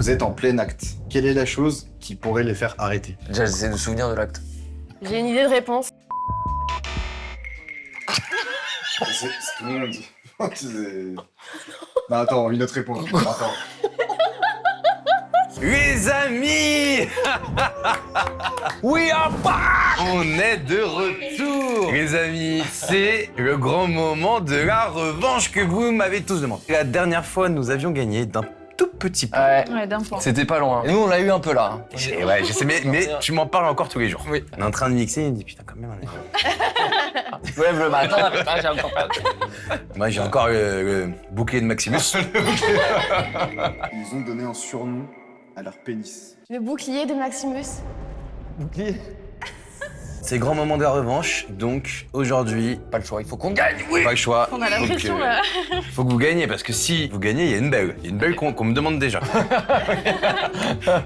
Vous êtes en plein acte. Quelle est la chose qui pourrait les faire arrêter? Déjà, j'essaie de me souvenir de l'acte. J'ai une idée de réponse. C'est tout le monde. Non, attends, une autre réponse. Attends. Les amis We are back. On est de retour. Les amis, c'est le grand moment de la revanche que vous m'avez tous demandé. La dernière fois, nous avions gagné d'un tout petit peu. Ouais, d'un point. C'était pas loin. Et nous, on l'a eu un peu là. Ouais, je sais, mais tu m'en parles encore tous les jours. Oui. On est en train de mixer, il me dit putain, quand même, on est... Je me lève le matin, putain, j'ai encore pas. Moi, j'ai encore le bouclier de Maximus. Ils ont donné un surnom à leur pénis. Le bouclier de Maximus. C'est le grand moment de la revanche, donc aujourd'hui, Pas le choix, il faut qu'on gagne. oui, pas le choix. On a la Donc, pression là. faut que vous gagniez, parce que si vous gagnez, il y a une belle. Il y a une belle qu'on me demande déjà.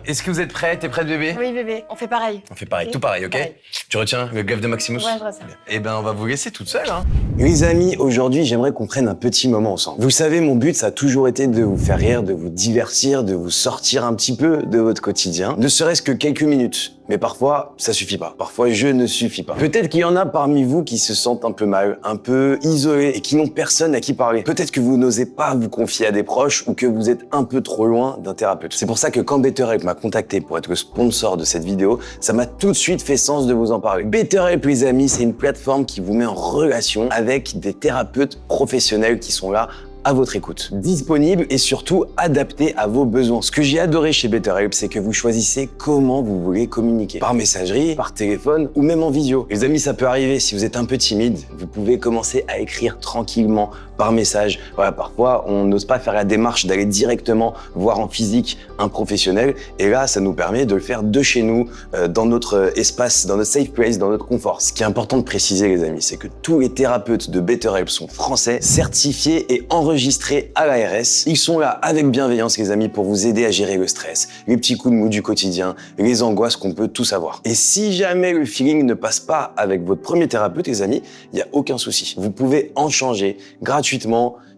Est-ce que vous êtes prêts? T'es prête, bébé? Oui, bébé, on fait pareil. On fait pareil, Ok. tout pareil, ok? Pareil. Tu retiens le gaffe de Maximus? Ouais, je retiens. Eh ben, on va vous laisser toute seule, hein. Les amis, aujourd'hui, j'aimerais qu'on prenne un petit moment ensemble. Vous savez, mon but, ça a toujours été de vous faire rire, de vous divertir, de vous sortir un petit peu de votre quotidien, ne serait-ce que quelques minutes. Mais parfois, ça suffit pas. Parfois, je ne suffis pas. Peut-être qu'il y en a parmi vous qui se sentent un peu mal, un peu isolés et qui n'ont personne à qui parler. Peut-être que vous n'osez pas vous confier à des proches ou que vous êtes un peu trop loin d'un thérapeute. C'est pour ça que quand BetterHelp m'a contacté pour être le sponsor de cette vidéo, ça m'a tout de suite fait sens de vous en parler. BetterHelp, les amis, c'est une plateforme qui vous met en relation avec des thérapeutes professionnels qui sont là à votre écoute, disponible et surtout adapté à vos besoins. Ce que j'ai adoré chez BetterHelp, c'est que vous choisissez comment vous voulez communiquer. Par messagerie, par téléphone ou même en visio. Les amis, ça peut arriver. Si vous êtes un peu timide, vous pouvez commencer à écrire tranquillement par message. Voilà, parfois, on n'ose pas faire la démarche d'aller directement voir en physique un professionnel. Et là, ça nous permet de le faire de chez nous, dans notre espace, dans notre safe place, dans notre confort. Ce qui est important de préciser, les amis, c'est que tous les thérapeutes de BetterHelp sont français, certifiés et enregistrés à l'ARS. Ils sont là avec bienveillance, les amis, pour vous aider à gérer le stress, les petits coups de mou du quotidien, les angoisses qu'on peut tous avoir. Et si jamais le feeling ne passe pas avec votre premier thérapeute, les amis, il n'y a aucun souci. Vous pouvez en changer gratuitement,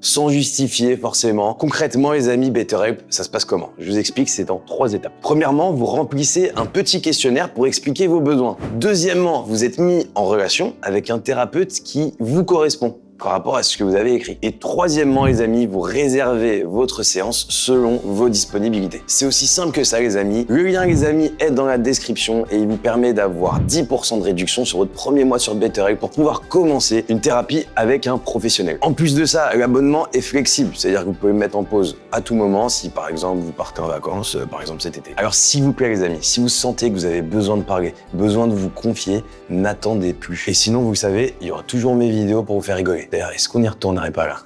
sans justifier forcément. Concrètement, les amis, BetterHelp, ça se passe comment? Je vous explique, c'est en 3 étapes. Premièrement, vous remplissez un petit questionnaire pour expliquer vos besoins. Deuxièmement, vous êtes mis en relation avec un thérapeute qui vous correspond par rapport à ce que vous avez écrit. Et troisièmement, les amis, vous réservez votre séance selon vos disponibilités. C'est aussi simple que ça, les amis. Le lien, les amis, est dans la description et il vous permet d'avoir 10% de réduction sur votre premier mois sur BetterHelp pour pouvoir commencer une thérapie avec un professionnel. En plus de ça, l'abonnement est flexible, c'est-à-dire que vous pouvez le mettre en pause à tout moment si, par exemple, vous partez en vacances, par exemple cet été. Alors, s'il vous plaît, les amis, si vous sentez que vous avez besoin de parler, besoin de vous confier, n'attendez plus. Et sinon, vous le savez, il y aura toujours mes vidéos pour vous faire rigoler. D'ailleurs, est-ce qu'on n'y retournerait pas là?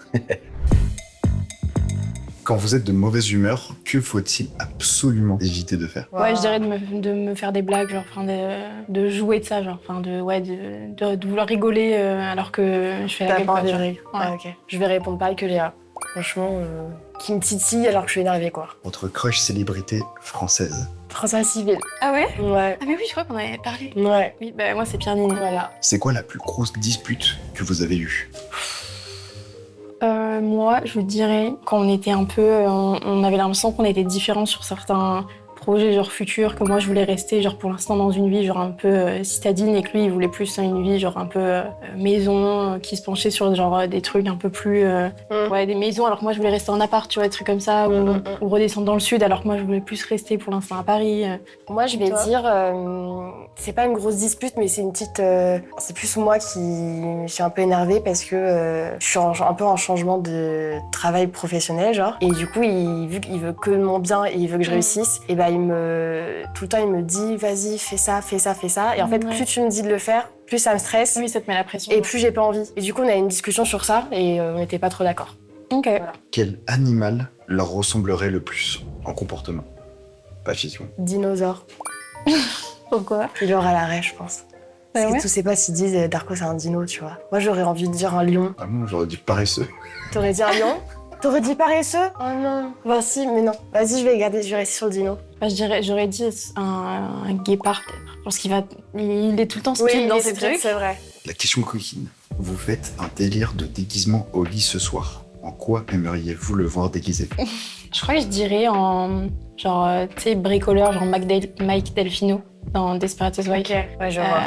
Quand vous êtes de mauvaise humeur, que faut-il absolument éviter de faire? Ouais, je dirais de me faire des blagues, genre, enfin, de jouer de ça, genre, enfin, de vouloir rigoler alors que je fais la T'as gueule. pas quoi, envie de genre. rire. Ah, ok. Je vais répondre pareil que Léa. Franchement, qui me titille alors que je suis énervée, quoi. Votre crush célébrité française. François Civil. Ah ouais? Ouais. Ah mais oui, je crois qu'on avait parlé. Ouais. Oui, bah moi c'est Pierre Niney. Voilà. C'est quoi la plus grosse dispute que vous avez eue? Moi, je dirais quand on était un peu, on avait l'impression qu'on était différents sur certains projets genre futurs, que moi je voulais rester genre pour l'instant dans une vie genre un peu citadine et que lui il voulait plus une vie genre un peu maison, qui se penchait sur genre des trucs un peu plus ouais, des maisons, alors que moi je voulais rester en appart, tu vois, des trucs comme ça, ou redescendre dans le sud alors que moi je voulais plus rester pour l'instant à Paris. Moi, je vais Toi dire, c'est pas une grosse dispute, mais c'est une petite. C'est plus moi qui suis un peu énervée parce que je suis un peu en changement de travail professionnel, genre. Et du coup, vu qu'il veut que mon bien et il veut que je réussisse, et bah, tout le temps, il me dit, vas-y, fais ça, fais ça, fais ça. Et en fait, Ouais. plus tu me dis de le faire, plus ça me stresse. Oui, ça te met la pression. Et plus j'ai pas envie. Et du coup, on a eu une discussion sur ça et on n'était pas trop d'accord. Ok. Voilà. Quel animal leur ressemblerait le plus en comportement? Pas physiquement. Dinosaure. Pourquoi? Il aura l'arrêt, je pense. Bah Parce ouais. que tous ces potes, ils disent Darko, c'est un dino, tu vois. Moi, j'aurais envie de dire un lion. Ah bon, j'aurais dit paresseux. T'aurais dit un lion? T'aurais dit paresseux? Oh non. Bah si, mais non. Vas-y, je vais rester sur le dino. Bah, j'aurais dit un guépard peut-être. Parce qu'il il est tout le temps speed dans ses trucs. c'est vrai. La question coquine. Vous faites un délire de déguisement au lit ce soir. En quoi aimeriez-vous le voir déguisé? Je crois que je dirais en genre, tu sais, bricoleur, genre Mike Delfino dans Desperate Housewives. Ok, ouais, je vois.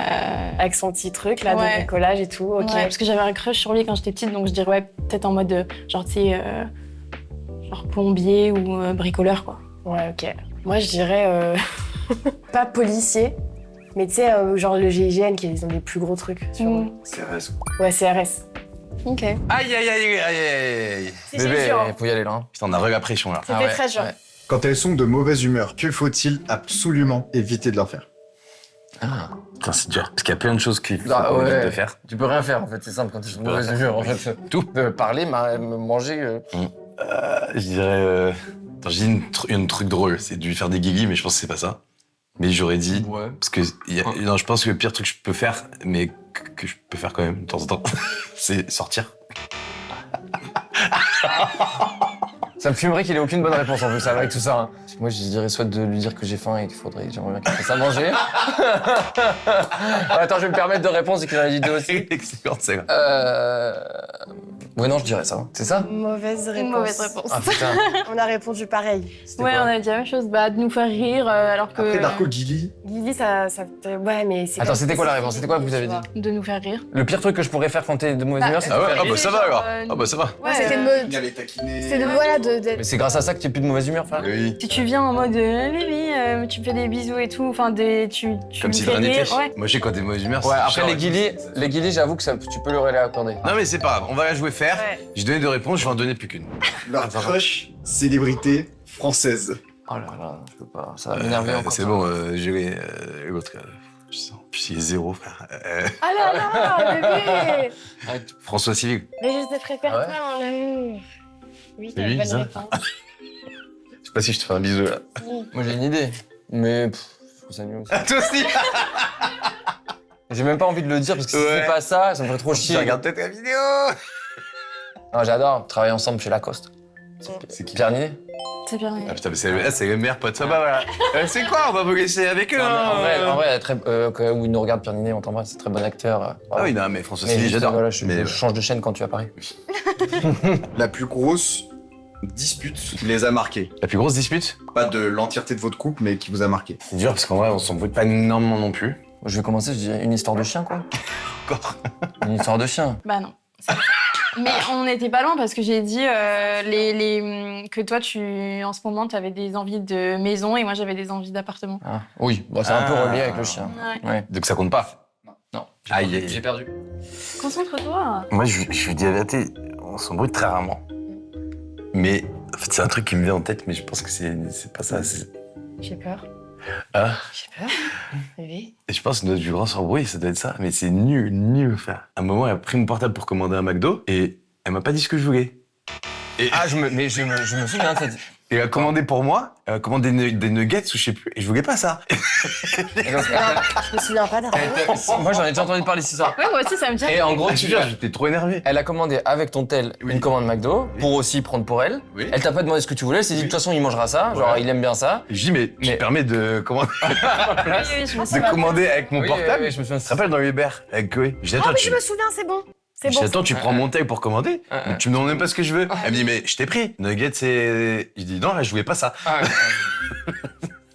Avec son petit truc là de Ouais. bricolage et tout, ok. Ouais, parce que j'avais un crush sur lui quand j'étais petite, donc je dirais ouais, peut-être en mode genre, tu sais, genre plombier ou bricoleur, quoi. Ouais, ok. Moi, je dirais pas policier, mais tu sais, genre le GIGN, ils ont des plus gros trucs sur eux. CRS. Ouais, CRS. Ok. Aïe, aïe, aïe, aïe, aïe, aïe. C'est Bébé, dur. il faut y aller là. Hein. Putain, on a eu la pression là. C'était très dur. ouais. Quand elles sont de mauvaise humeur, que faut-il absolument éviter de leur faire? Ah. Putain, c'est dur. Parce qu'il y a plein de choses qu'il faut Ah, éviter ouais. de faire. Tu peux rien faire en fait, c'est simple quand tu es peux mauvaise rien humeur en fait. Tout. Parler, manger. Je dirais. Attends, j'ai dit une truc drôle, c'est de lui faire des guigui, mais je pense que c'est pas ça. Mais j'aurais dit. Ouais. Parce que. Non, je pense que le pire truc que je peux faire, mais que je peux faire quand même de temps en temps, c'est sortir. Ça me fumerait qu'il ait aucune bonne réponse en plus, avec tout ça. Hein. Moi, je dirais soit de lui dire que j'ai faim et qu'il faudrait, j'aimerais bien qu'il fasse à manger. Attends, je vais me permettre de répondre, c'est qu'il en a dit deux aussi. Excellent, c'est là. Ouais, non, je dirais ça. C'est ça? Mauvaise réponse. Mauvaise réponse. Ah putain. On a répondu pareil. C'était Ouais, quoi on a dit la même chose, bah, de nous faire rire, alors que. Après Darko Gilly, Guigui, ça. Ouais, mais c'est. Attends, c'était quoi la réponse? C'était quoi que vous avez dit? De nous faire rire. Le pire truc que je pourrais faire quand t'es de mauvaise humeur, c'est de Ah te ouais, faire ah bah rire. ça va alors. Ah bah ça va. Ouais, c'était de me. il allait taquiner. C'est de. Voilà, Mais c'est grâce à ça que tu es plus de mauvaise humeur, frère. Oui. Si tu viens en mode bébé, tu me fais des bisous et tout, enfin tu Comme me si de fais rien n'était. rire. Ouais. Moi, je sais quand t'es mauvaise humeur. Ouais, c'est après chiant. les guillis, j'avoue que ça, tu peux leur aller accorder. Non mais c'est pas grave, on va la jouer faire. Ouais. J'ai donné 2 réponses, je vais en donner plus qu'une. Leur crush célébrité française. Oh là là, je peux pas, ça va m'énerver encore. C'est bon, j'ai l'autre. Je sens. Puis il est 0, frère. Ah là là, bébé. Arrête. François Civil. Mais je te préfère Ah ouais pas, mon amour. Oui, C'est lui, bonne ça réponse. Je sais pas si je te fais un bisou là. Moi j'ai une idée, mais je trouve ça nul aussi. Toi aussi. J'ai même pas envie de le dire parce que si Ouais. c'est pas ça, ça me ferait trop Je chier. regarde peut-être la vidéo. Non, j'adore travailler ensemble chez Lacoste. C'est qui? Pierre Ninet. C'est bien. Ah putain, mais c'est le meilleur pote. Ça va, voilà. C'est quoi? On va vous laisser avec eux. Non, mais hein. en vrai, elle est très, où il nous regarde Pierre Ninet, on t'embrasse, c'est très bon acteur. Ah oui, non, mais François Mais Civil, juste, j'adore. voilà, je Mais change de chaîne quand tu apparais. La plus grosse dispute qui les a marqués. la plus grosse dispute? Pas de l'entièreté de votre couple, mais qui vous a marqué. C'est dur parce qu'en vrai, on s'embrouille pas énormément non plus. Je vais commencer, je dirais une histoire de chien, quoi. Encore. Une histoire de chien. Bah non. c'est pas ça. Mais on n'était pas loin parce que j'ai dit que toi, en ce moment, tu avais des envies de maison et moi, j'avais des envies d'appartement. Ah, oui, bon, c'est un peu relié avec le chien. Ouais. Ouais. Donc ça compte pas. Non. Aïe, aïe, aïe. perdu. Concentre-toi. Moi, je lui dis la vérité, on s'embrouille très rarement. Mais en fait, c'est un truc qui me vient en tête, mais je pense que c'est pas ça. J'ai peur. Ah. J'ai peur. Bébé. Et je pense que notre plus grand embrouille, ça doit être ça. Mais c'est nul, frère. À un moment, elle a pris mon portable pour commander un McDo et elle m'a pas dit ce que je voulais. Et Ah, je me souviens de cette. et elle a commandé pour moi, elle a commandé des nuggets ou je sais plus, et je voulais pas ça. Et donc, Je me souviens pas d'un. moi, j'en ai déjà entendu parler de ça. Ouais, moi aussi, ça me dit. Et en gros, Je te jure, j'étais trop énervé. elle a commandé avec ton tel Oui. une commande McDo pour aussi prendre pour elle. Oui. Elle t'a pas demandé ce que tu voulais, elle s'est dit de toute façon il mangera ça, genre Voilà. il aime bien ça. Je dis, mais tu Mais- te permets de commander, Oui, je me souviens. de commander avec mon Oui, portable? oui, je me souviens de Tu te ça. rappelles dans Uber avec Chloé? Je dis, Oh, attends, mais je me souviens, c'est bon. C'est je bon. dis, attends, tu prends mon tel pour commander? Ah, Mais tu me demandes même pas ce que je veux. Elle me dit, mais je t'ai pris. Nuggets, c'est. Je dis, non, là, je voulais pas ça. Ah,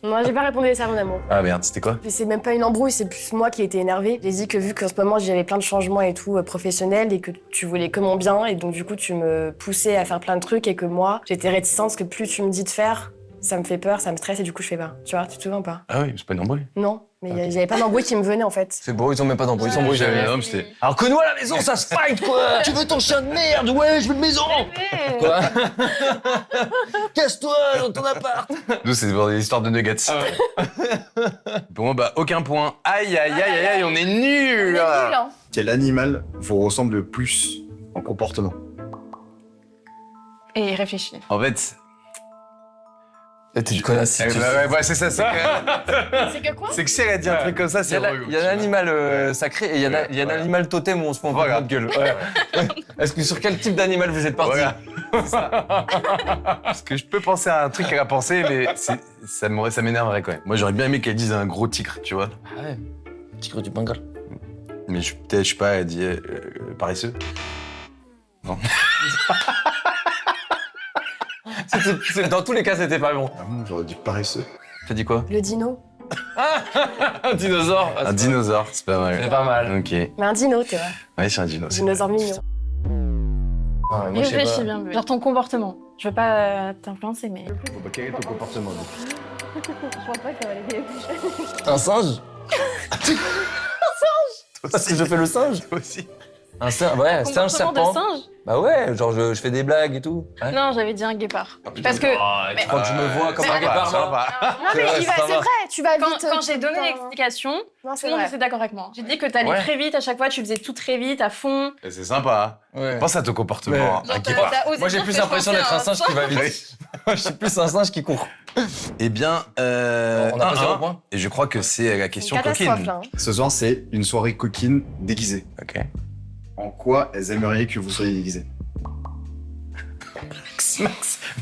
Non, j'ai pas répondu ça, mon amour. Ah merde, c'était quoi? Mais c'est même pas une embrouille, c'est plus moi qui ai été énervée. J'ai dit que vu qu'en ce moment j'avais plein de changements et tout professionnels et que tu voulais que mon bien et donc du coup tu me poussais à faire plein de trucs et que moi j'étais réticente parce que plus tu me dis de faire, ça me fait peur, ça me stresse et du coup je fais pas. Tu vois, tu te souviens pas? Ah oui, c'est pas une embrouille. Non, mais j'avais pas d'embrouille qui me venait en fait. c'est beau, ils ont même pas d'embrouille, ils s'embrouillent jamais. Non, mais c'était. Alors que nous à la maison ça se fight quoi. Tu veux ton chien de merde? Ouais, je veux une maison. Quoi? Casse-toi dans ton appart. Nous, c'est pour des histoires de nuggets. Pour moi, bah, aucun point. Aïe, aïe, aïe, aïe, aïe, on est nuls! hein. Quel animal vous ressemble le plus en comportement? Et réfléchis. En fait. T'es une connasse. Ouais, c'est ça, c'est que. C'est que quoi? C'est que si elle a dit un truc comme ça, Il c'est relou, y a tu un vois. animal sacré et il y a un Voilà. animal totem où on se prend Voilà. un peu de gueule. Ouais. Est-ce que sur quel type d'animal vous êtes parti? Voilà. C'est ça. Parce que je peux penser à un truc qu'elle a pensé, mais ça m'énerverait quand même. Moi, j'aurais bien aimé qu'elle dise un gros tigre, tu vois. Ah ouais. Tigre du Bengale. Mais peut-être, je sais pas, elle dit paresseux. Non. Dans tous les cas, c'était pas bon. Ah bon, j'aurais dit paresseux. T'as dit quoi? Le dino. Un dinosaure. Un dinosaure, c'est pas C'est mal. pas mal. Ok. Mais un dino, tu vois. Ouais, c'est un dino. c'est Dinosaure mignon. Ouais, moi, je sais Réfléchis pas. bien, genre ton comportement. Je veux pas t'influencer, mais. Bon, bah, quel est ton comportement? Je pense pas que ça va l'aider. Un singe. Parce que je fais le singe. Toi aussi. Un singe, ouais, singe Comportement de serpent. singe? Bah ouais, genre je fais des blagues et tout. Ouais. Non, j'avais dit un guépard. Parce que Tu crois que je me vois comme un guépard, ça moi va. Non, mais Ouais, il va- ça c'est va. vrai, tu vas quand, vite. quand j'ai donné putain. l'explication, Non, tout c'est le monde vrai. était d'accord avec moi. J'ai dit que t'allais Ouais. très vite à chaque fois, tu faisais tout très vite, à fond. C'est sympa. Ouais. Pense à ton comportement. Ouais. Un Genre, guépard. t'as osé Moi j'ai dire plus que l'impression je d'être un pensais à singe qui va vite. Moi je suis plus un singe qui court. Eh bien, On a pas 0 point. Et je crois que c'est la C'est question une catastrophe, coquine. là. hein. Ce soir, c'est une soirée coquine déguisée. Ok. En quoi elles aimeraient que vous soyez déguisés?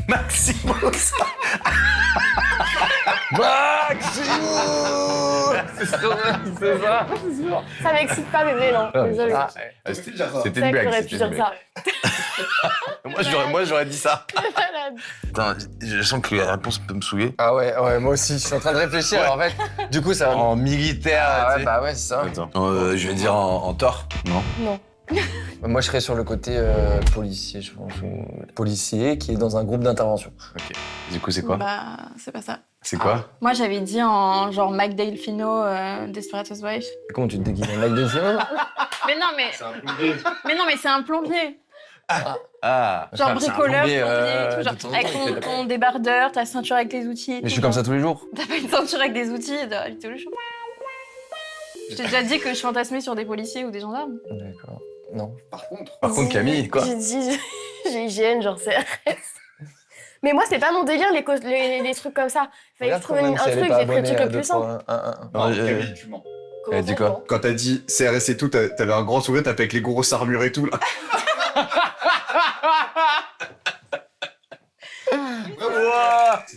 Maximus. C'est ça. Ça m'excite pas, bébé, non. Désolé. Ah, C'était déjà ça. C'était C'est une vrai que blague. j'aurais C'était pu une dire blague. ça. Moi, j'aurais dit ça. Malade. Attends, je sens que la réponse peut me saouiller. Ah ouais, moi aussi, je suis en train de réfléchir. Ouais. En fait, du coup, ça va. En militaire, Ah tu ouais, sais. bah ouais, c'est ça. Attends. Je vais dire en tort. Non. Non. Moi, je serais sur le côté policier, je pense. Ou policier qui est dans un groupe d'intervention. Ok. Du coup, c'est quoi? Bah, c'est pas ça. C'est quoi? Moi, j'avais dit en genre Mac Delfino, Desperate Housewives. Comment tu te déguises en mec de film? Mais non, mais. Mais non, mais c'est un plombier. Ah. Genre c'est un bricoleur, plombier, plombier, tout, de genre, temps en avec temps, il fait ton débardeur, ta ceinture avec les outils. Mais je suis comme ça tous les jours. T'as pas une ceinture avec des outils dans la vie de tous les jours. Je t'ai déjà dit que je fantasmais sur des policiers ou des gendarmes. D'accord. Non. Par contre, Par contre, Camille, quoi? J'ai dit GIGN, genre CRS. Mais moi, c'est pas mon délire, les trucs comme ça. Fallait que je trouve un truc, j'ai pris le truc le plus simple. non, Ouais, Camille, tu mens. Comment Elle dit ça, quoi non Quand t'as dit CRS et tout, t'avais un grand sourire, t'as fait avec les grosses armures et tout, là.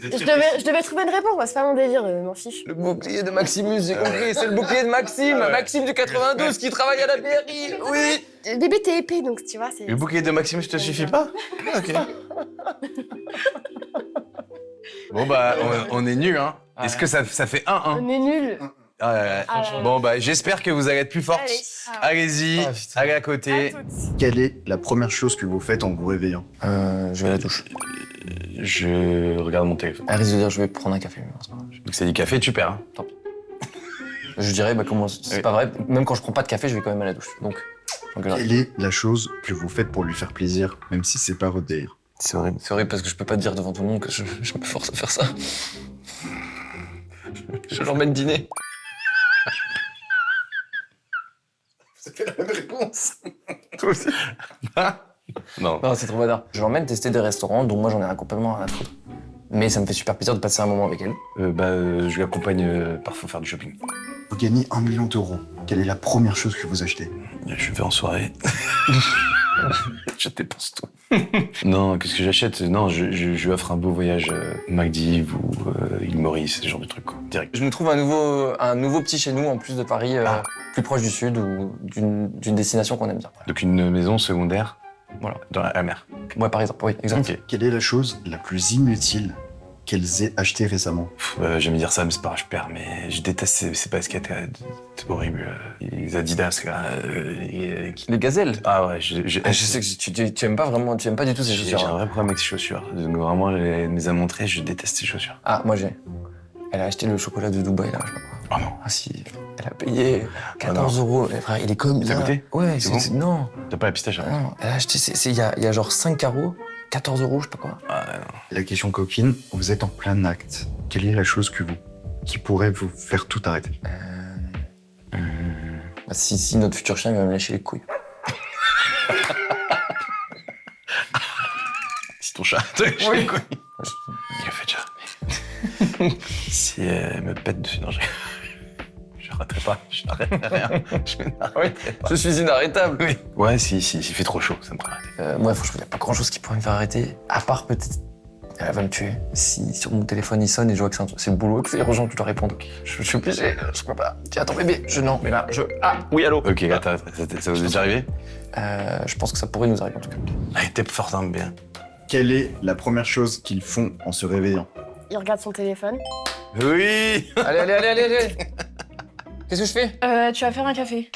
Je devais trouver une réponse, moi, c'est pas mon délire, m'en fiche. Le bouclier de Maximus, j'ai compris. C'est le bouclier de Maxime. Maxime du 92 qui travaille à la BRI. Oui. Bébé, t'es épais, donc tu vois, c'est. Le bouquet de Maximus te suffit pas? Ok. Bon, bah, on est nuls, hein. Ouais. Est-ce que ça fait 1-1? On est nuls. Ah, ouais. Ah, Bon, bah, j'espère que vous allez être plus fortes. Allez. Allez-y, Ah, putain. allez à À côté. toutes. Quelle est la première chose que vous faites en vous réveillant? Je vais à la douche. Je regarde mon téléphone. Elle risque de dire je vais prendre un café. Mais c'est pas grave. Donc, c'est du café, tu perds. Hein. Je dirais, bah comment. C'est Oui. pas vrai. Même quand je prends pas de café, je vais quand même à la douche. Donc là, Quelle est la chose que vous faites pour lui faire plaisir, même si c'est pas votre délire? C'est horrible. c'est horrible parce que je peux pas dire devant tout le monde que je me force à faire ça. Je l'emmène dîner. C'était la même réponse. Toi aussi? Non. Non, c'est trop badard. Je l'emmène tester des restaurants dont moi j'en ai complètement rien à foutre. Mais ça me fait super plaisir de passer un moment avec elle. Je l'accompagne parfois faire du shopping. Vous gagnez 1 million d'euros. Quelle est la première chose que vous achetez? Je vais en soirée. Je dépense tout. Non, qu'est-ce que j'achète? Non, je lui offre un beau voyage Maldives ou île Maurice, ce genre de trucs, quoi. Direct. Je me trouve un nouveau petit chez nous en plus de Paris, plus proche du sud ou d'une destination qu'on aime bien. Donc une maison secondaire, Voilà. dans la mer. Ouais, par exemple, oui, exact. Ok. Quelle est la chose la plus inutile qu'elles aient achetée récemment? J'aime dire ça, mais c'est pas grave, je perds, mais je déteste ces baskets, c'est horrible. Les Adidas, là. Les gazelles. Ah ouais, Je sais que tu aimes pas vraiment, tu aimes pas du tout ces j'ai chaussures. un vrai problème avec ces chaussures. Donc vraiment, mes à montrer, je déteste ces chaussures. Ah, moi j'ai. Elle a acheté le chocolat de Dubaï là, je sais pas quoi. Oh non. Ah si, elle a payé 14 euros. Mais frère, il est comme T'as ça. goûté? Ouais, C'est bon non. T'as pas la pistache, hein? Non, elle a acheté, il y a genre 5 carreaux, 14 euros, je sais pas quoi. Ah non. La question coquine, vous êtes en plein acte. Quelle est la chose qui pourrait vous faire tout arrêter? Bah, si notre futur chien il va me lâcher les couilles. Si ton chat te lâche Oui. les couilles. Il le fait déjà. Si elle me pète dessus, non, je n'arrêterai pas. Je n'arrêterai rien. Je n'arrêterai pas. Je suis inarrêtable. Oui. Ouais, si, il fait trop chaud, ça me fera arrêter. Moi, franchement, il n'y a pas grand chose qui pourrait me faire arrêter. À part peut-être. Elle va me tuer. Si sur mon téléphone il sonne et je vois que c'est le boulot et que c'est urgent, tu dois répondre. Je suis obligé, je peux pas. Tiens, attends, bébé. Non, mais là, Ah, oui, allô. Ok, attends, ça vous est déjà arrivé? Je pense que ça pourrait nous arriver en tout cas. Allez, t'es forte, hein, bien. Quelle est la première chose qu'ils font en se réveillant? Il regarde son téléphone. Oui. Allez. Qu'est-ce que je fais? Tu vas faire un café.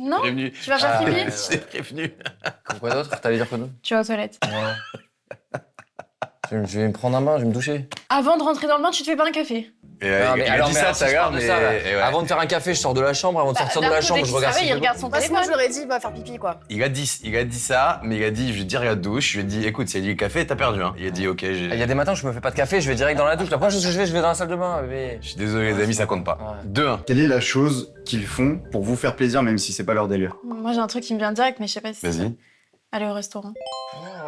Non? Prévenu. Tu vas faire pipi? C'est prévenu. Quoi d'autre? T'allais dire quoi d'autre? Tu vas aux toilettes. Je vais me prendre un bain, je vais me doucher. Avant de rentrer dans le bain, tu te fais pas un café? Et, Non, il a alors, dit ça si tout à je l'heure, parle de mais ça, là, et ouais. avant de faire un café, je sors de la chambre. Avant de sortir de la chambre, je regarde si il c'est regarde son Parce que moi, téléphone. je l'aurais dit, va faire pipi, quoi. Il a dit ça, mais il a dit, je vais te dire, il y a douche. Je lui ai dit, écoute, c'est dit le café, t'as perdu. Hein. Il a dit, ok, Il y a des matins où je me fais pas de café, je vais direct dans la douche. La première chose que je vais dans la salle de bain. Bébé. Je suis désolé, les amis, ça compte pas. Ouais. 2-1. Quelle est la chose qu'ils font pour vous faire plaisir, même si c'est pas leur délire? Moi, j'ai un truc qui me vient direct, mais je sais pas si c'est Vas-y. aller au restaurant.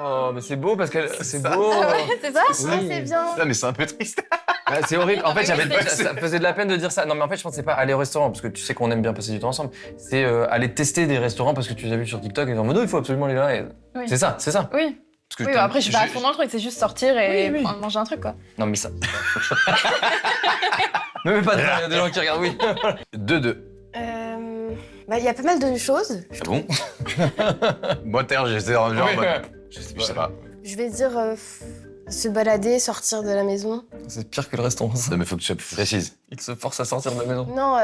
Oh, mais c'est beau parce que c'est ça. beau. C'est ça? Oui. C'est bien. Ça, mais c'est un peu triste. Ah, c'est horrible. En fait, mais ça me faisait de la peine de dire ça. Non, mais en fait, je pensais pas aller au restaurant parce que tu sais qu'on aime bien passer du temps ensemble. C'est aller tester des restaurants parce que tu les as vus sur TikTok et en mode, oh, il faut absolument aller là. Et... Oui. C'est ça. Oui. Parce que Oui, bah après, je suis pas à fond dans le truc, c'est juste sortir et manger un truc, quoi. Non, mais ça. Ne mets pas de il y a des gens qui regardent, oui. 2-2. Il y a pas mal de choses. Ah bon? Moi, terre, j'essaie de rendre genre en mode. Je sais pas. Je vais dire se balader, sortir de la maison. C'est pire que le restaurant. Ça. Non, mais faut que tu sois plus précise. Il te force à sortir de la maison. Non,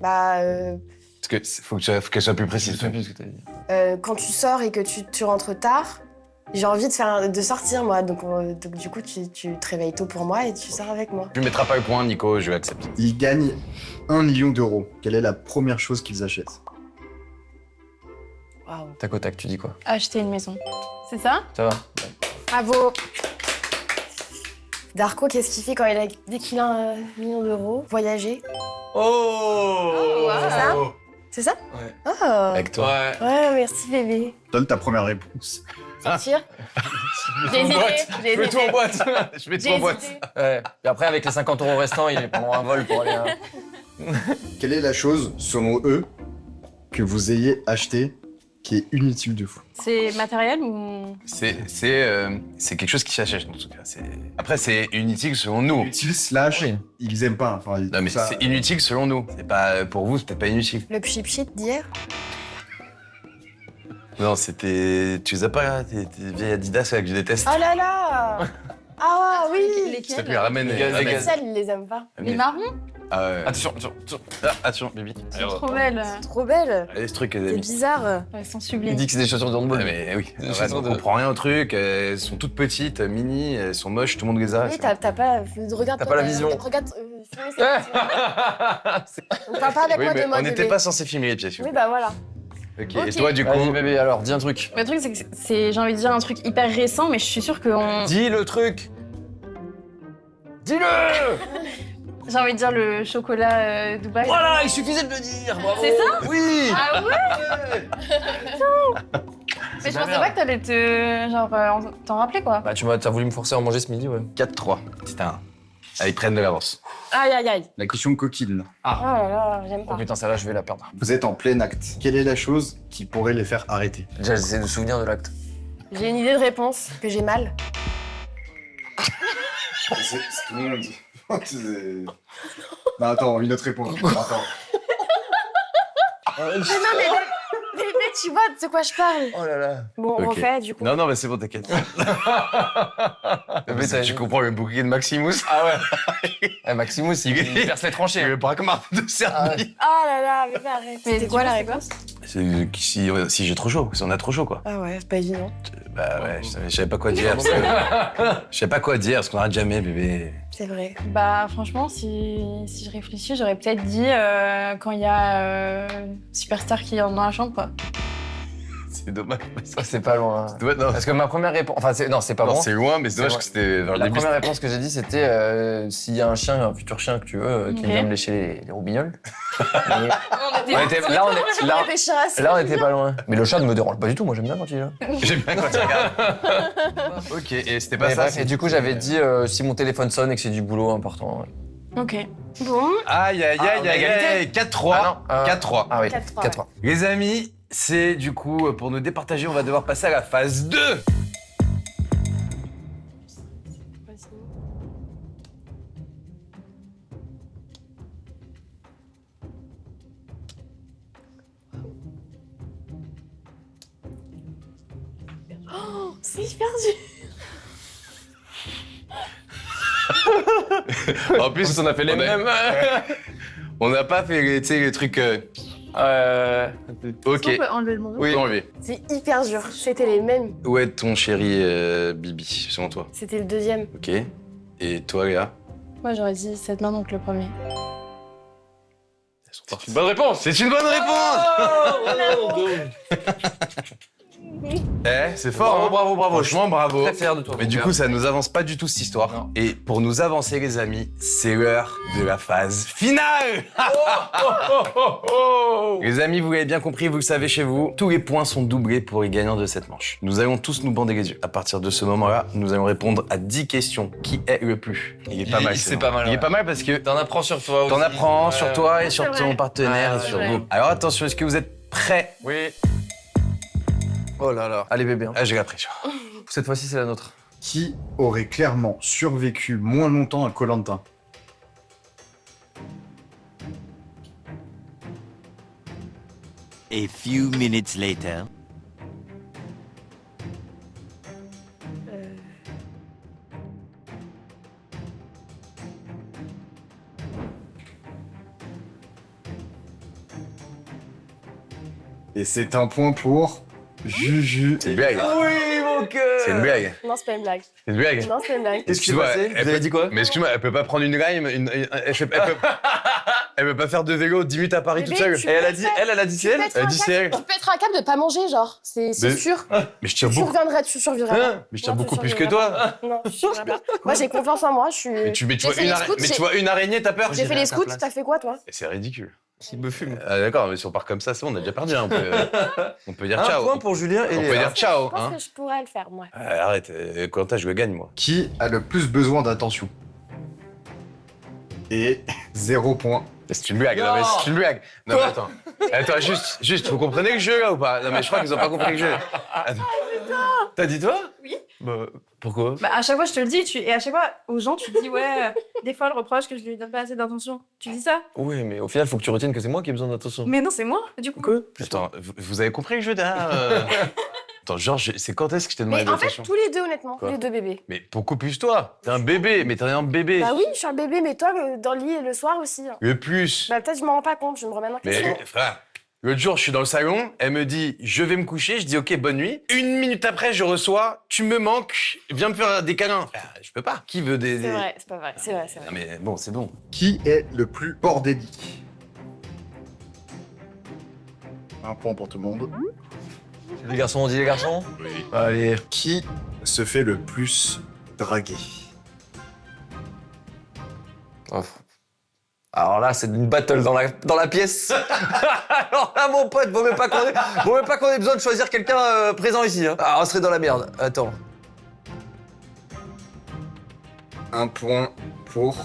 Parce que faut qu'elle soit plus Je précise. sais plus ce que t'as dit. quand tu sors et que tu rentres tard, j'ai envie de sortir, moi. Donc du coup, tu te réveilles tôt pour moi et tu sors avec moi. Tu mettras pas le point, Nico, je accepte. Ils gagnent 1 million d'euros. Quelle est la première chose qu'ils achètent? Waouh. Tac au tac, tu dis quoi? Acheter une maison. C'est ça? Ça va? Bravo. Darko, qu'est-ce qu'il fait dès qu'il a 1 million d'euros? Voyager. Oh! C'est ça? C'est ça? Ouais. Oh. Avec toi. Ouais, merci bébé. Donne ta première réponse. Sortir. J'ai hésité. J'ai Fais tout hésité. en boîte. Je mets tout J'ai en boîte. hésité. Ouais. Et après, avec les 50 € restants, il prend un vol pour aller à... Quelle est la chose, selon eux, que vous ayez acheté qui est inutile de fou? C'est matériel ou... C'est quelque chose qui s'achète, en tout cas. Après, c'est inutile selon nous. Inutile slash, Oui. ils aiment pas. Enfin, Non, mais ça- c'est inutile selon nous. C'est pas, pour vous, c'est peut-être pas inutile. Le pchit d'hier. Non, c'était. Tu les as pas, là, tes vieilles Adidas là, que je déteste. Oh là là. Ah oui. S'il te plaît, ramène. Les gars, Les gars. sales, ils les aiment pas. Les marrons? Ah ouais. Attention. Ah, attention, Bibi. Elles sont trop belles. Trop belle. Allez, ce truc, les C'est amis. bizarre. Elles sont Il sublimes. dit que c'est des chaussures de Ouais, handball. mais oui, Des ouais, chaussures on de- comprend rien au truc, elles sont toutes petites, mini, elles sont moches, tout le monde les a. Oui, t'as pas. Regarde. T'as pas la vision. Regarde. Filmer ça. On parle pas avec Oui, moi mais de moi. on n'était bébé. pas censé filmer les pièces. Oui, bah voilà. Ok, Ok. et toi, du coup. Vas-y, bébé, alors, dis un truc. Le truc, c'est que j'ai envie de dire un truc hyper récent, mais je suis sûre qu'on... Dis le truc. Dis-le. J'ai envie de dire le chocolat Dubaï. Voilà, il suffisait de le dire. Bravo. C'est ça? Oui. Ah ouais? Mais je pensais pas que t'allais t'en rappeler, quoi. Bah, t'as voulu me forcer à en manger ce midi, ouais. 4-3. C'est un. Allez, ils prennent de l'avance. Aïe, aïe, aïe. La question coquine. Oh là là, j'aime Oh pas. putain, celle-là, je vais la perdre. Vous êtes en plein acte. Quelle est la chose qui pourrait les faire arrêter? Déjà, j'essaie de souvenir de l'acte. J'ai une idée de réponse, que j'ai mal. C'est tout le monde. Non, attends, une autre réponse. Attends. Mais non, mais tu vois de quoi je parle. Oh là là. Bon, on Ok. refait du coup. Non, non, mais c'est bon, t'inquiète. Mais Tu comprends le bouclier de Maximus? Ah ouais. Eh, Maximus, il perce les tranchées. Le braquemar de Serbie. Oh là là, mais arrête. C'était quoi la réponse? C'est si j'ai trop chaud, si on a trop chaud, quoi. Ah ouais, c'est pas évident. Bah ouais, je savais pas quoi dire. Parce que... je savais pas quoi dire, parce qu'on arrête jamais, bébé. C'est vrai. Bah franchement, si je réfléchis, j'aurais peut-être dit quand il y a Superstar qui entre dans la chambre, quoi. C'est dommage. Ça, c'est pas loin. Non, Parce que ma première réponse. Enfin, c'est pas non, bon. c'est loin, mais c'est dommage C'est que c'était vers le La début. première réponse que j'ai dit, c'était s'il y a un chien, un futur chien que tu veux, qui Ok. vient me lécher les roubignoles. On était... Là, on était pas loin. Mais le chat ne me dérange pas du tout. Moi, j'aime bien quand il est là. J'aime bien quand tu regardes. Ok, et c'était pas Mais ça. bref, et du coup, j'avais dit si mon téléphone sonne et que c'est du boulot important. Ok. Bon, Aïe, aïe, Ah, aïe, on a aïe, égalité. aïe, 4-3. Ah non, 4-3. Ah oui, 4-3, 4-3. Les amis, c'est du coup, pour nous départager, on va devoir passer à la phase 2. C'est hyper dur. En plus, on a fait les mêmes. On n'a pas fait, tu sais, les trucs... Ok. On peut enlever le Oui, enlever. C'est hyper dur. C'était les mêmes. Où est ton chéri Bibi, selon toi? C'était le deuxième. Ok. Et toi, Léa? Moi, j'aurais dit cette main, donc le premier. C'est une bonne réponse. C'est une bonne réponse. C'est fort. Bravo, bravo. Franchement, bravo. Très fier de toi. Mais du coup, ça nous avance pas du tout cette histoire. Non. Et pour nous avancer, les amis, c'est l'heure de la phase finale. Les amis, vous l'avez bien compris, vous le savez chez vous, tous les points sont doublés pour les gagnants de cette manche. Nous allons tous nous bander les yeux. À partir de ce moment-là, nous allons répondre à 10 questions. Qui est le plus? Il est pas mal. C'est pas mal. Il est pas mal parce que T'en apprends sur toi aussi. t'en apprends sur toi et sur C'est ton vrai. partenaire et Ouais, sur ouais. vous. Alors attention, est-ce que vous êtes prêts? Oui. Oh là là. Allez bébé. Ah, j'ai la pression. Cette fois-ci, c'est la nôtre. Qui aurait clairement survécu moins longtemps à Koh-Lanta? A few minutes later. Et c'est un point pour Juju. C'est une blague. Oui, mon cœur. C'est une blague. Non, c'est pas une blague. C'est une blague. Non, c'est pas une blague. Qu'est-ce qui s'est Excuse-moi, passé elle Vous avez peut- dit quoi? Mais excuse-moi, elle peut pas prendre une rime, elle peut pas faire de vélo 10 minutes à Paris toute Bébé, seule. tu Et elle a peux dit, faire- elle a dit Tu c'est elle. pètes Elle un dit câble- c'est elle. Tu peux être un câble de pas manger, genre. C'est Mais- sûr. Mais je tire Tu beaucoup. surviendrais, tu survivras pas. Hein, mais je tire Non, tu beaucoup plus que survivras toi. pas. Non, tu survivras pas. Moi, j'ai confiance en moi. Je suis. Mais tu J'ai vois fait une les araignée, scouts, mais j'ai- tu vois une araignée, t'as peur? J'ai fait les à ta scouts. place. T'as fait quoi, toi? C'est ridicule. Il me fume. Ah, d'accord, mais si on part comme ça, c'est bon, on a déjà perdu. Hein. On peut dire Un ciao. point pour Julien et On peut Léa. dire ciao. Je pense Hein. que je pourrais le faire, moi. Arrête, Quentin, je le gagne, moi. Qui a le plus besoin d'attention? Et 0 point. C'est une blague, non mais c'est une blague. Non mais attends. Attends, juste, vous comprenez le jeu là ou pas? Non mais je crois qu'ils ont pas compris le jeu. Attends. T'as dit toi? Oui. Bah, pourquoi? Bah, à chaque fois, je te le dis, et à chaque fois, aux gens, tu dis, ouais, des fois, elle reproche que je lui donne pas assez d'attention. Tu dis ça? Oui, mais au final, faut que tu retiennes que c'est moi qui ai besoin d'attention. Mais non, c'est moi, du coup. Attends, vous avez compris le jeu derrière Attends, genre, c'est quand est-ce que je t'ai demandé Mais en fait, d'attention? tous les deux, honnêtement. Quoi Tous les deux bébés. Mais beaucoup plus toi. T'es un bébé, mais t'es un bébé. Bah oui, je suis un bébé, mais toi, dans le lit le soir aussi. hein. Le plus. Bah peut-être je m'en rends pas compte, je me remets en Mais question. frère, l'autre jour, je suis dans le salon, elle me dit je vais me coucher, je dis ok, bonne nuit. Une minute après, je reçois tu me manques, viens me faire des câlins. Je peux pas. Qui veut des. C'est vrai, c'est pas vrai. C'est vrai, c'est vrai. Non mais bon, c'est bon. Qui est le plus bordélique? Un point pour tout le monde. Les garçons, on dit les garçons. Allez. Qui se fait le plus draguer? Oh. Alors là, c'est une battle dans la pièce. Alors là, mon pote, vaut même pas qu'on ait besoin de choisir quelqu'un présent ici. Hein. Ah, on serait dans la merde. Attends. Un point pour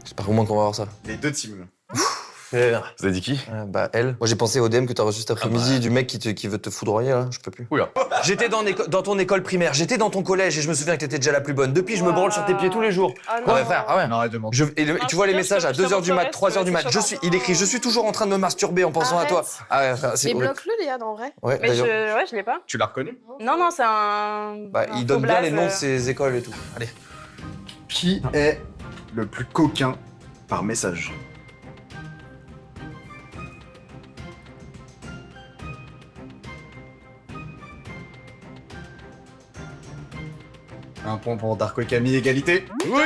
J'espère au moins qu'on va voir ça. les deux teams. Vous avez dit qui? Bah, elle. Moi, j'ai pensé au DM que t'as reçu cet après-midi du mec qui veut te foudroyer, là. Je peux plus. Oula. J'étais dans ton école primaire, j'étais dans ton collège et je me souviens que t'étais déjà la plus bonne. Depuis, je me branle sur tes pieds tous les jours. Ah non. Ouais, frère, ah ouais. Non, arrête de mentir. Tu vois les je messages à te 2h du mat, montrerai, 3h du mat. Il écrit, je suis toujours en train de me masturber en pensant à toi. Arrête. Ah ouais, frère, c'est Mais horrible. bloque-le, Léa, en vrai. Ouais, Mais d'ailleurs. ouais, je l'ai pas. Tu l'as reconnu? Non, non, c'est un. Bah, un il faux donne bien blaze, les noms de ses écoles et tout. Allez. Qui est le plus coquin par message? Un point pour Darko et Camille, égalité. Oui.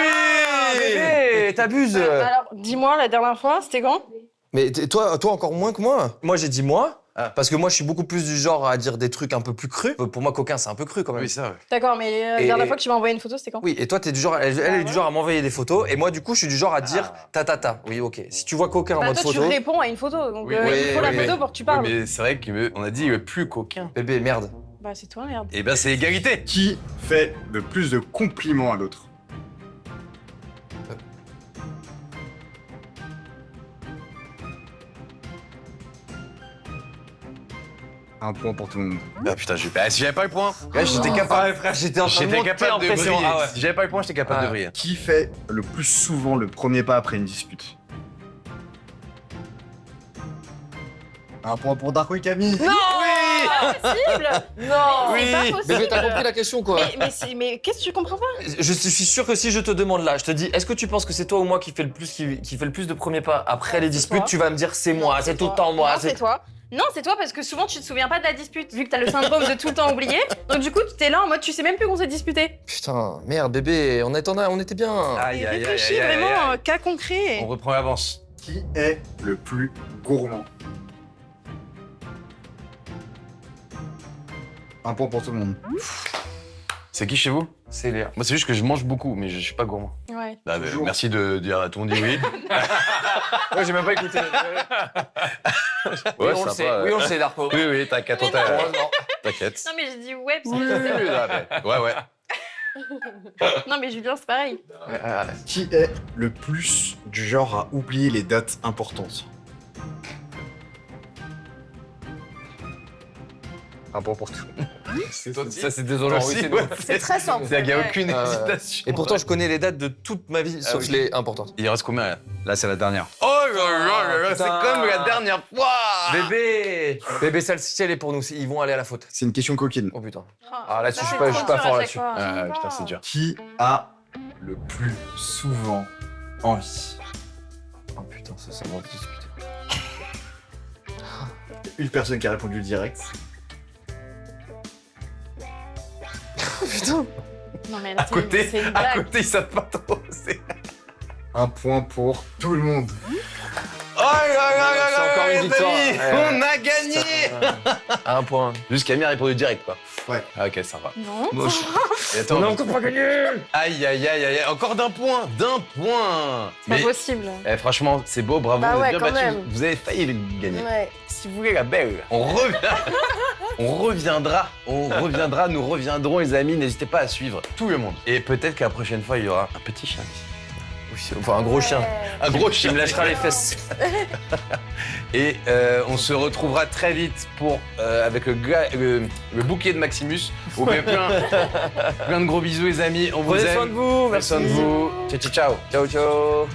Bébé, t'abuses. Alors, dis-moi, la dernière fois, c'était quand? Mais toi encore moins que moi. Moi, j'ai dit moi. Ah. Parce que moi, je suis beaucoup plus du genre à dire des trucs un peu plus crus. Pour moi, coquin, c'est un peu cru quand même. Oui, ça. Ouais. D'accord, mais la Et- dernière fois que tu m'as envoyé une photo, c'était quand? Oui, et toi, t'es du genre, elle est du genre à m'envoyer des photos, et moi, du coup, je suis du genre à dire ta. Oui, ok. Si tu vois coquin en Bah, mode toi, tu photo, réponds à une photo, donc Oui, il oui, faut la oui, photo oui. pour que tu Oui, parles. mais c'est vrai qu'on a dit le plus coquin. bébé, merde. Bah, c'est toi, merde. Eh ben, c'est égalité. Qui fait le plus de compliments à l'autre? Un point pour tout le monde. Ah putain, si j'avais pas le point, là, j'étais capable. frère, j'étais en train de J'étais monter capable en de pression. briller. Ah ouais. Si j'avais pas le point, j'étais capable Ah. de briller. Qui fait le plus souvent le premier pas après une dispute? Un point pour Darko et Camille. Oui. Possible. Non Oui. C'est pas possible. Bébé, t'as compris la question, quoi. Mais qu'est-ce que tu comprends pas? Je suis sûr que si je te demande là, je te dis, est-ce que tu penses que c'est toi ou moi qui fait le plus de premiers pas après les disputes, toi. tu vas me dire c'est moi, c'est tout le toi. temps moi. Non, c'est toi. Non, c'est toi parce que souvent tu te souviens pas de la dispute, vu que t'as le syndrome de tout le temps oublier. Donc du coup, t'es là en mode tu sais même plus qu'on s'est disputé. Putain, merde, bébé, on était bien. Aïe, Et aïe, aïe, réfléchis aïe, aïe, vraiment, aïe. cas concret. On reprend l'avance. Qui est le plus gourmand? Un point pour tout le monde. C'est qui chez vous? C'est Léa. Moi, c'est juste que je mange beaucoup, mais je suis pas gourmand. Ouais. Ah, bah, Toujours. merci de dire à tout le monde dit oui. Ouais, j'ai même pas écouté. Ouais, oui, on le sympa, sait, oui, on le sait, Darko. Oui, oui, t'inquiète, on Mais t'a- Heureusement. t'inquiète. Non mais j'ai dit ouais. parce Oui, que- oui, oui, ah, bah, ouais. Non mais Julien c'est pareil. Qui est le plus du genre à oublier les dates importantes? Un point pour tout. Ça, c'est désolant. Toi Oui, aussi, c'est ouais. nous. C'est très simple. Il n'y a Ouais. aucune Ah, ouais. hésitation. Et pourtant, je connais les dates de toute ma vie, sauf oui. les importantes. Il reste combien là? Là, c'est la dernière. Oh là là là, c'est putain. comme la dernière fois. Bébé, ça, le ciel est pour nous. Ils vont aller à la faute. C'est une question coquine. Oh putain. Ah là-dessus, je suis c'est pas- trop je suis pas dur fort à là-dessus. chaque fois. Ah, putain, c'est dur. Qui a le plus souvent envie? Oh putain, ça va discuter. Une personne qui a répondu direct. Non mais là, À côté, c'est une à blague. côté, ils savent pas trop. C'est- Un point pour tout le monde. Oh là là là C'est là encore là, une les victoire. amis, Ouais. on a gagné. À un point. Juste Camille a répondu direct, quoi. Ouais. Ah, ok, ça va. Non. Et attends, encore pas gagné. aïe, aïe, aïe, aïe, encore d'un point. C'est pas possible. Franchement, c'est beau, bravo, Bah vous ouais, êtes bien quand battus. même. Vous avez failli gagner. Ouais. Si vous voulez la belle, on reviendra, nous reviendrons les amis, n'hésitez pas à suivre tout le monde. Et peut-être qu'à la prochaine fois, il y aura un petit chien ici. Oui, enfin, un gros chien. Un gros Qui chien. me lâchera les fesses. Et on se retrouvera très vite pour, avec le bouquet de Maximus. On fait plein de gros bisous les amis, on vous Prenez aime. soin de vous. Prenez soin de vous. Ciao, ciao, ciao. Ciao, ciao.